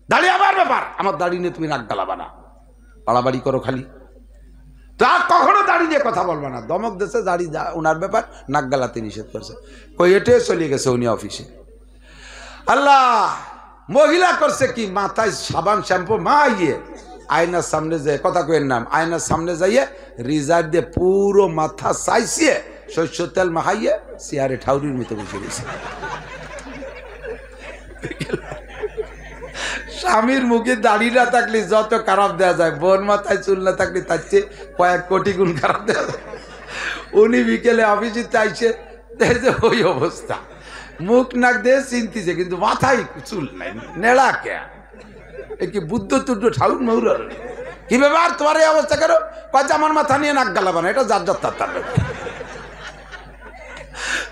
দাড়ি আমার ব্যাপার, আমার দাড়ি নিয়ে তুমি নাক গালাবা না, বাড়াবাড়ি করো খালি। তা কখনো দাড়ি নিয়ে কথা বলবা না। দমক দেশে দাড়ি ওনার ব্যাপার, নাক গালাতে নিষেধ করছে। কই এটে চলে গেছে উনি অফিসে। আল্লাহ, মহিলা করছে কি, মাথায় সাবান শ্যাম্পু মাইয়ে আয়নার সামনে যায়, কথা কইের নাম, আয়নার সামনে যাইয়ে রিজার দিয়ে পুরো মাথা চাইছিয়ে শস্য তেল মাখাইয়ে চেয়ারে ঠাউরির মতো বসে গেছে। স্বামীর মুখে দাড়ি না থাকলে যত খারাপ দেওয়া যায়, বোন মাথায় চুল না থাকলে তার চেয়ে কয়েক কোটি গুণ খারাপ দেওয়া যায়। উনি বিকেলে অফিসে চাইছে, ওই অবস্থা, মুখ নাক দিয়ে চিনতিছে কিন্তু মাথায় চুল নাই, নেড়া কে কি বুদ্ধ তুদ্ধ ঠাউর মৌর কি ব্যাপার তোমার এই অবস্থা কেন? কয়েছে আমার মাথা নিয়ে নাক গালাবা না, এটা যার যার তার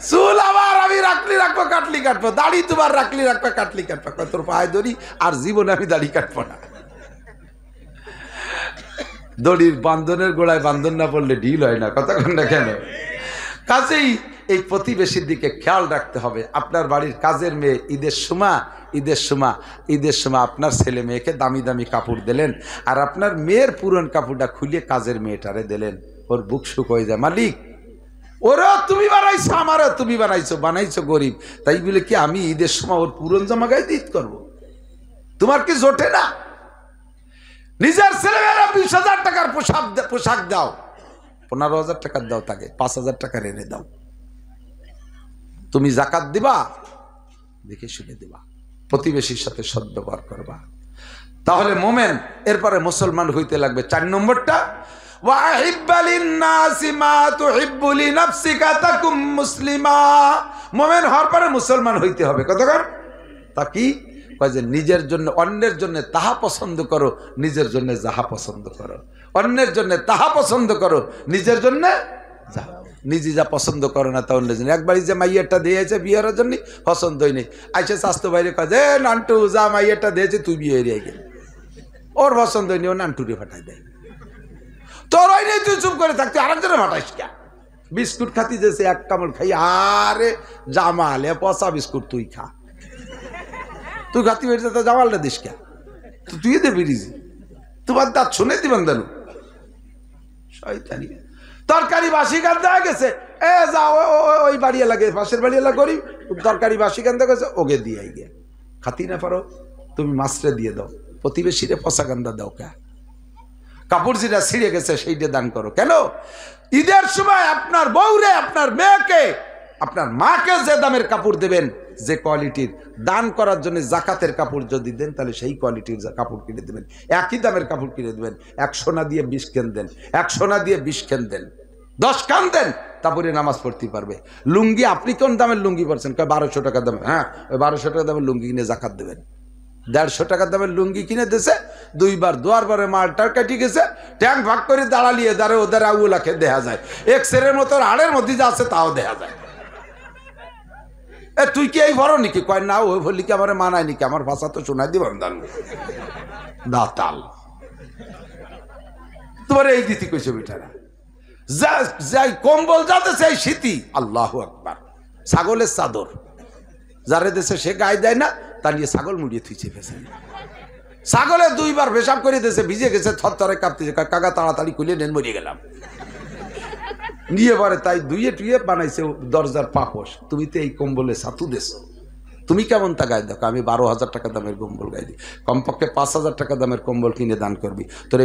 চুল আবার আমি রাখলি রাখবো, কাটলি কাটবো, দাড়ি তোমার রাখলি রাখবো, কাটলি কাটবো, তোর পায়ে দড়ি, আর জীবনে আমি দাড়ি কাটবো না। দড়ির বান্ধনের গোড়ায় বান্ধন না পড়লে ঢিল হয় না, কথা কন না কেন? কাজেই এই প্রতিবেশীর দিকে খেয়াল রাখতে হবে। আপনার বাড়ির কাজের মেয়ে ঈদের সময় আপনার ছেলে মেয়েকে দামি দামি কাপড় দিলেন, আর আপনার মেয়ের পুরন কাপড়টা খুলে কাজের মেয়েটারে দিলেন, ওর বুক শুক হয়ে যায়। মালিক, ওরা তুমি বানাইছো, আমারও তুমি বানাইছো গরিব, তাই বলে কি আমি ঈদের সময় ওর পুরন জামা গায়ে ঈদ করবো? তোমার কি জোটে না? নিজের ছেলেমেয়েরা 20,000 টাকার পোশাক দাও, 15,000 টাকার দাও, তাকে 5,000 টাকার এনে দাও। তুমি জাকাত দিবা, দেখে শুনে দিবা, প্রতিবেশীর সাথে সদ্ব্যবহার করবা, তাহলে মোমেন। এরপরে মুসলমান হইতে লাগবে। 4 নম্বরটা, মোমেন হওয়ার পরে মুসলমান হইতে হবে। কতক্ষণ? তা কি কয় যে নিজের জন্য অন্যের জন্য তাহা পছন্দ করো, নিজের জন্য যাহা পছন্দ করো। অন্যের জন্য তাহা পছন্দ করো, নিজের জন্য যা। নিজে যা পছন্দ করো না তা অন্যের জন্য। একবারই যে মাইয়ারটা দিয়েছে বিয়ের জন্য পছন্দ হয়নি, আইসে স্বাস্থ্য বাইরে কয় যে নান্টু যা মাইয়ারটা দিয়েছে তুই বিয়ে হয়ে গেল, ওর পছন্দ হয়নি, ও নান্টুরে ফাটাই দেয়। তোর ওই নেই, তুই চুপ করে থাকতে আরেকজনে ফাটাইস কে? বিস্কুট খাতি যেছে এক কামড় খাই, আরে জামাল এ পচা বিস্কুট তুই খা, তুই খাতি বেরিয়েছে তো জামালটা দিস কে? তো তুই দে বেরিয়েছি, তোমার দাঁত শুনে দিবেন জানো শয়তানি। তরকারি বাসি গান্ধা গেছে, এ যাও ওই বাড়ি লাগে, পাশের বাড়ি এলা করি, তরকারি বাসি গান্ধা গেছে, ওকে দিয়ে গিয়ে খাতি না পারো তুমি মাছটা দিয়ে দাও, প্রতিবেশীরে পচা গান্ধা দাও কে? কাপড় যেটা ছিঁড়ে গেছে সেইটা দান করো। কেন? ঈদের সময় আপনার বউরে, আপনার মেয়েকে, আপনার মাকে যে দামের কাপড় দেবেন, যে কোয়ালিটির, দান করার জন্য জাকাতের কাপড় যদি দেন তাহলে সেই কোয়ালিটির কাপড় কিনে দেবেন। একই দামের কাপড় কিনে দেবেন, 1 সোনা দিয়ে 20 কেন দেন, 1 সোনা দিয়ে 20 কেন দেন, 10 কান দেন, তারপরে নামাজ পড়তে পারবে। লুঙ্গি আপনি কোন দামের লুঙ্গি পরছেন? 1200 টাকা দামে, হ্যাঁ ওই 1200 টাকা দামের লুঙ্গি কিনে জাকাত দেবেন। 150 টাকা দামের লুঙ্গি কিনে দিয়েছে, 2 বার দোয়ার পরে মালটার কাটি গেছে, ট্যাঙ্ক ভাগ করে দাঁড়ালিয়ে দাঁড়ে ওদের আগুলাকে দেখা যায়, এক্সরের মতো হাড়ের মধ্যে যা আছে তাও দেখা যায়। এ তুই কি এই ভরো নাকি? কয় না, ওই বললি কি আমার মানায় নাকি? আমার ভাষা তো শোনাই দিব দাতাল, তোমার এই দিতি কইছো বেটারা, যাই কম্বল যাতে সেই শীতি, আল্লাহু আকবার। ছাগলের চাদর যারে দেশে সে গায়ে দেয় না, তা নিয়ে ছাগল মুড়িয়ে থুইছে ফেসে, ছাগলের 2 বার পেশাব করে দিয়েছে, ভিজে গেছে, থরথরে কাঁপতেছে, কাকা তাড়াতাড়ি খুলে নেন, মরিয়ে গেলাম নিয়ে পরে। তাই ধুয়ে টুয়ে বানাইছে দরজার পাপোশ। তুমি তো এই কম্বলে ছাতু দেশ, তুমি কেমন তা গায়ে দেখো? আমি 12,000 টাকা দামের কম্বল গায়ে দিই, কমপক্ষে 5,000 টাকা দামের কম্বল কিনে দান করবি তোর।